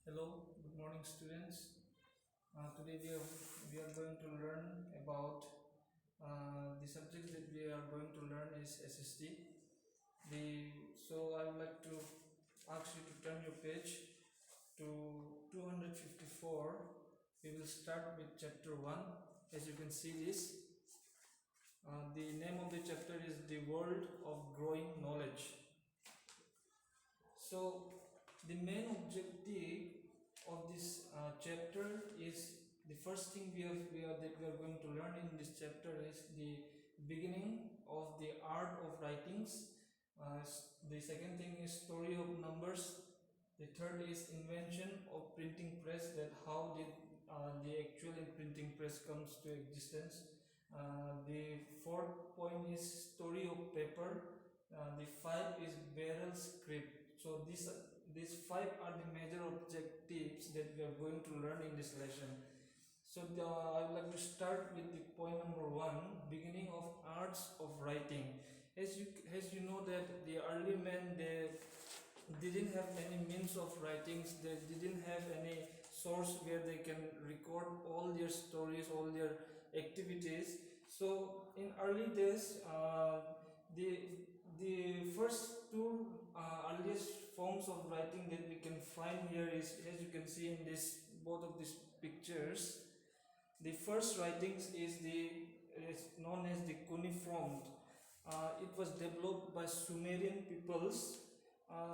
Hello, good morning, students. Today we are going to learn about the subject that we are going to learn is SST. So I would like to ask you to turn your page to 254. We will start with chapter 1. As you can see this, the name of the chapter is The World of Growing Knowledge. So the main objective of this chapter is the first thing that we are going to learn in this chapter is the beginning of the art of writings. The second thing is story of numbers. The third is invention of printing press, that how did the actual printing press comes to existence. The fourth point is story of paper. The five is barrel script. So these five are the major objectives that we are going to learn in this lesson. So I would like to start with the point number 1, beginning of arts of writing. As you know that the early men, they didn't have any means of writings. They didn't have any source where they can record all their stories, all their activities. So in early days, the first two earliest forms of writing that we can find here is, as you can see in this both of these pictures. The first writings is known as the cuneiform. It was developed by Sumerian peoples.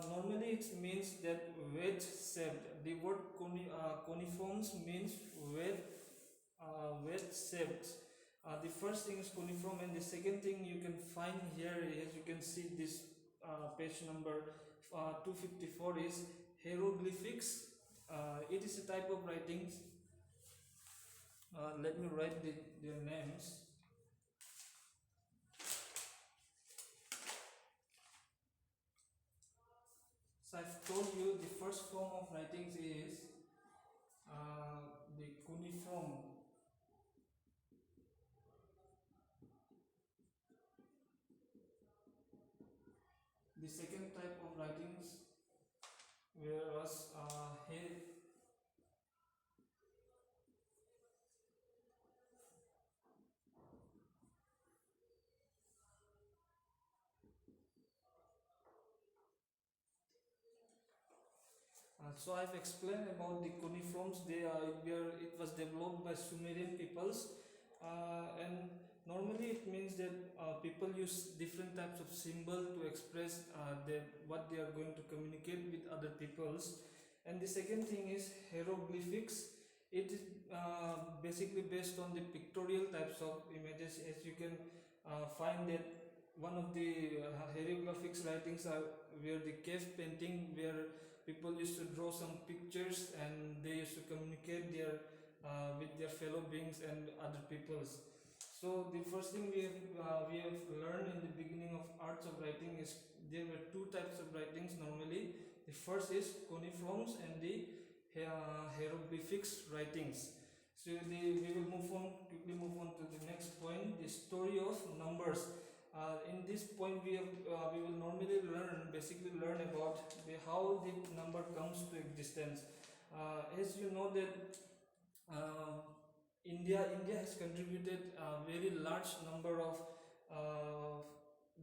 Normally it means that wedge shaped. The word cuneiforms means wedge shaped. The first thing is cuneiform, and the second thing you can find here, as you can see this page number 254, is hieroglyphics. It is a type of writings. Let me write their names. So I've told you the first form of writings is the cuneiform. The second type of writings was so I've explained about the cuneiforms. It was developed by Sumerian peoples, and normally it means that people use different types of symbol to express what they are going to communicate with other peoples. And the second thing is hieroglyphics. It is basically based on the pictorial types of images. As you can find that one of the hieroglyphics writings are where the cave painting, where people used to draw some pictures and they used to communicate with their fellow beings and other peoples. So the first thing we have learned in the beginning of arts of writing is there were two types of writings normally. The first is cuneiforms and the hieroglyphics writings. So we will quickly move on to the next point, the story of numbers. In this point, we will normally basically learn about how the number comes to existence. As you know that uh, India has contributed a very large number of uh,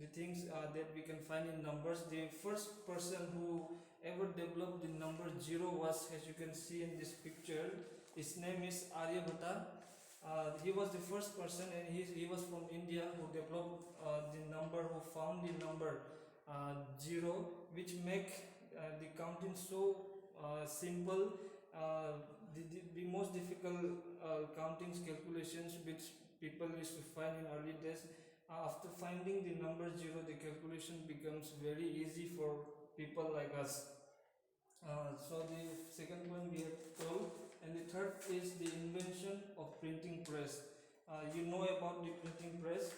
the things that we can find in numbers. The first person who ever developed the number 0 was, as you can see in this picture, his name is Aryabhatta. He was the first person, and he was from India, who developed who found the number 0, which make the counting so simple. The most difficult countings calculations which people used to find in early days, after finding the number 0, the calculation becomes very easy for people like us. So the second one we have told, and the third is the invention of printing press. You know about the printing press.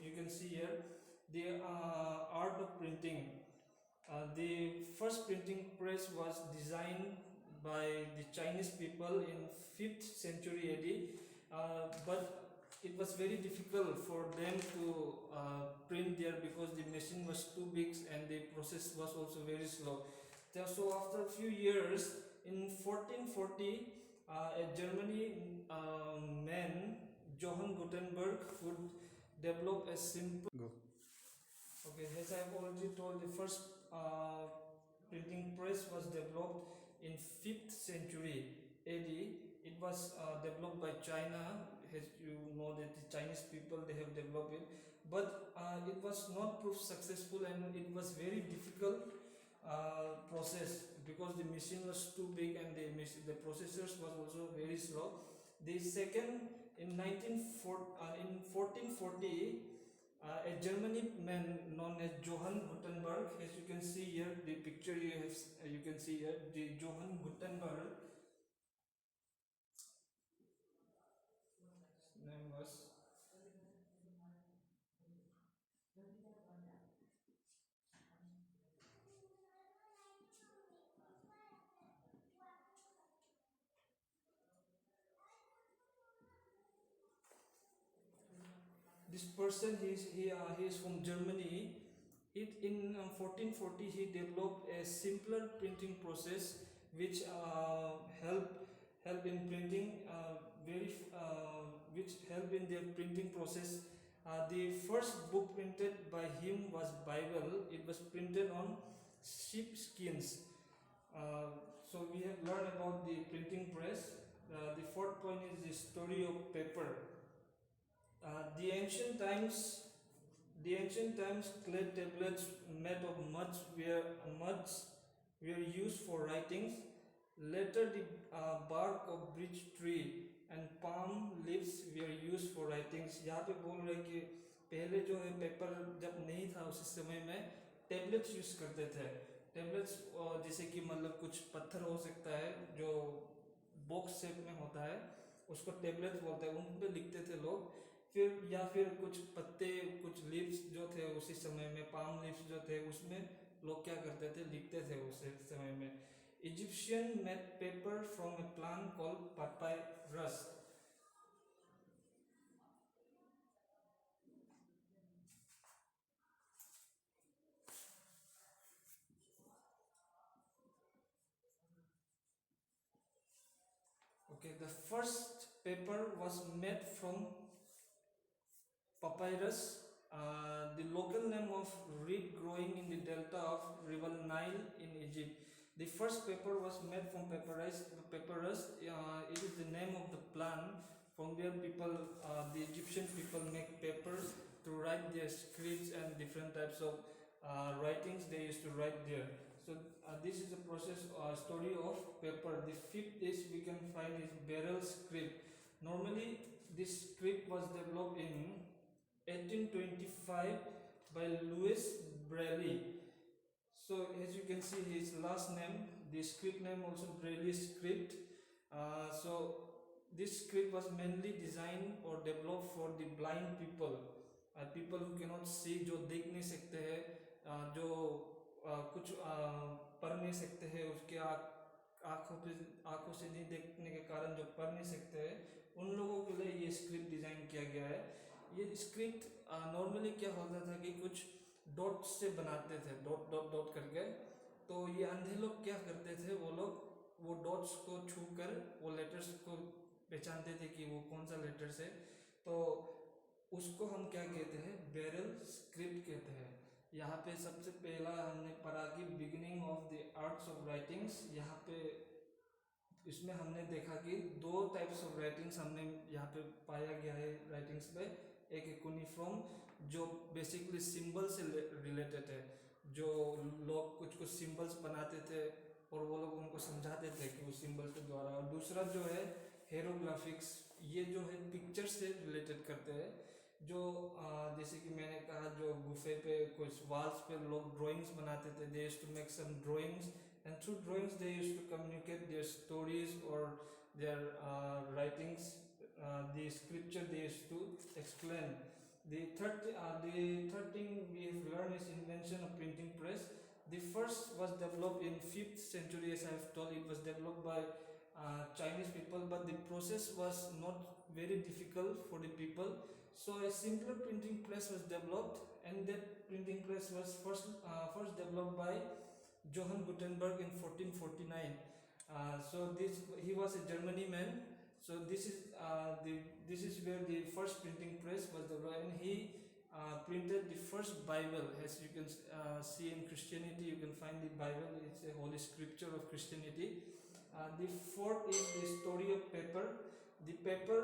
You can see here the art of printing. The first printing press was designed by the Chinese people in 5th century AD, but it was very difficult for them to print there because the machine was too big and the process was also very slow. So after a few years, In 1440, a Germany man, Johann Gutenberg, would develop a simple. Go. Okay, as I've already told, the first printing press was developed in 5th century AD. It was developed by China. As you know that the Chinese people, they have developed it, but it was not proved successful, and it was very difficult process because the machine was too big, and the processors was also very slow. The second, in 1440, a German man known as Johann Gutenberg, as you can see here, the picture you can see here, the Johann Gutenberg, his name was. This person, he is from Germany. In 1440, he developed a simpler printing process which help in printing which help in their printing process. The first book printed by him was Bible. It was printed on sheep skins. So we have learned about the printing press. The fourth point is the story of paper. The ancient times clay tablets made of muds were used for writings. Later, the bark of birch tree and palm leaves were used for writings. यहाँ पे बोल रहे हैं कि पहले जो है paper जब नहीं था उस समय में टेबलेट्स यूज करते थे. टेबलेट्स जैसे कि मतलब कुछ पत्थर हो सकता है जो बॉक्स शेप में होता है, उसको टेबलेट्स बोलते हैं. उन पे लिखते थे लोग. फिर या फिर कुछ पत्ते, कुछ लीव्स जो थे उसी समय में, पाम लीव्स जो थे उसमें लोग क्या करते थे, लिखते थे उस समय में. Egyptian made paper from A plant called papyrus. Okay, the first paper was made from papyrus, the local name of reed growing in the delta of river Nile in Egypt. The first paper was made from papyrus. It is the name of the plant from where the Egyptian people make papers to write their scripts and different types of writings they used to write there. So this is the story of paper. The fifth is we can find is barrel script. Normally, this script was developed in 1825 by Louis Braille. So as you can see his last name, the script name also Braille script. So this script was mainly designed or developed for the blind people, people who cannot see, जो देख नहीं सकते हैं, जो कुछ पढ़ नहीं सकते हैं, उसके आँखों से नहीं देखने के कारण जो पढ़ नहीं सकते हैं, उन लोगों के लिए ये स्क्रिप्ट डिज़ाइन किया गया है. ये स्क्रिप्ट नॉर्मली क्या होता था कि कुछ डॉट से बनाते थे, डॉट डॉट डॉट करके. तो ये अंधे लोग क्या करते थे, वो लोग वो डॉट्स को छू कर वो लेटर्स को पहचानते थे कि वो कौन सा लेटर्स है. तो उसको हम क्या कहते हैं, बैरल स्क्रिप्ट कहते हैं. यहाँ पे सबसे पहला हमने पढ़ा कि beginning of the arts of writings. यहाँ पे इसमें हमने देखा कि दो टाइप्स ऑफ राइटिंग्स हमने यहाँ पे पाया गया है राइटिंग्स पे. एक है कुनिफॉर्म, जो बेसिकली सिंबल से रिलेटेड है, जो लोग कुछ कुछ सिंबल्स बनाते थे और वो लोग उनको समझाते थे कि वो सिंबल्स के द्वारा. और दूसरा जो है हेरोग्राफिक्स, ये जो है पिक्चर से रिलेटेड करते हैं. जो जैसे कि मैंने कहा, जो गुफे पे कुछ वाल्स पे लोग ड्राइंग्स बनाते थे, they used to make some drawings, and through drawings they used to communicate their stories or their writings, the scripture they used to explain. The third thing we have learned is invention of printing press. The first was developed in 5th century, as I have told. It was developed by Chinese people, but the process was not very difficult for the people. So a simpler printing press was developed, and that printing press was first developed by Johann Gutenberg in 1449. So this he was a Germany man. So this is where the first printing press was developed, and he printed the first Bible. As you can see in Christianity, you can find the Bible. It's a holy scripture of Christianity. The fourth is the story of paper. The paper,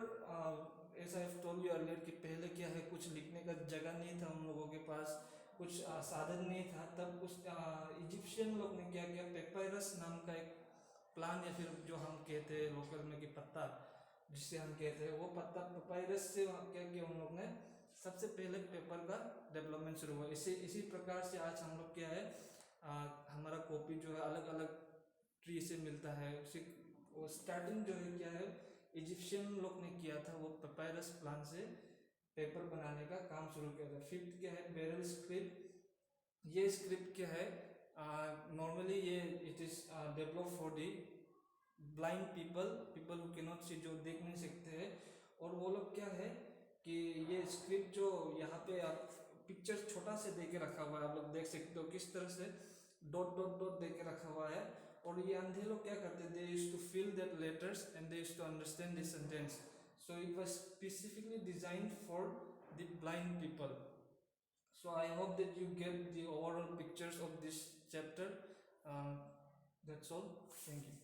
as I have told you earlier कि पहले क्या है, कुछ लिखने का जगह नहीं था हम लोगों के पास, कुछ साधन नहीं था, तब कुछ इजिप्शियन लोग ने क्या किया, पेपायरस नाम का एक प्लान, या फिर जो हम कहते हैं लोकल में कि पत्ता, जिससे हम कहते हैं वो पत्ता, पेपायरस से क्या किया उन लोग ने, सबसे पहले पेपर का डेवलपमेंट शुरू हुआ। इसी प्रकार से आज हम लोग क्या है, हमारा कॉपी जो है अलग अलग ट्री से मिलता है। उसी वो स्टार्टिंग जो है क्या है, इजिप्शियन लोग ने किया था, वो पेपायरस प्लान से पेपर बनाने का काम शुरू किया था। फिफ्थ क्या है, बैरल स्क्रिप्ट। ये स्क्रिप्ट क्या है, नॉर्मली ये it is develop for the blind people who can not see, जो देख नहीं सकते हैं। और वो लोग क्या है कि ये स्क्रिप्ट जो यहाँ पे आप पिक्चर छोटा से दे के रखा हुआ है, आप लोग देख सकते हो किस तरह से डॉट डॉट डॉट दे के रखा हुआ है। और ये अंधे लोग क्या करते, they used to fill that letters and they used to understand this sentence. So it was specifically designed for the blind people. So I hope that you get the overall pictures of this chapter. That's all. Thank you.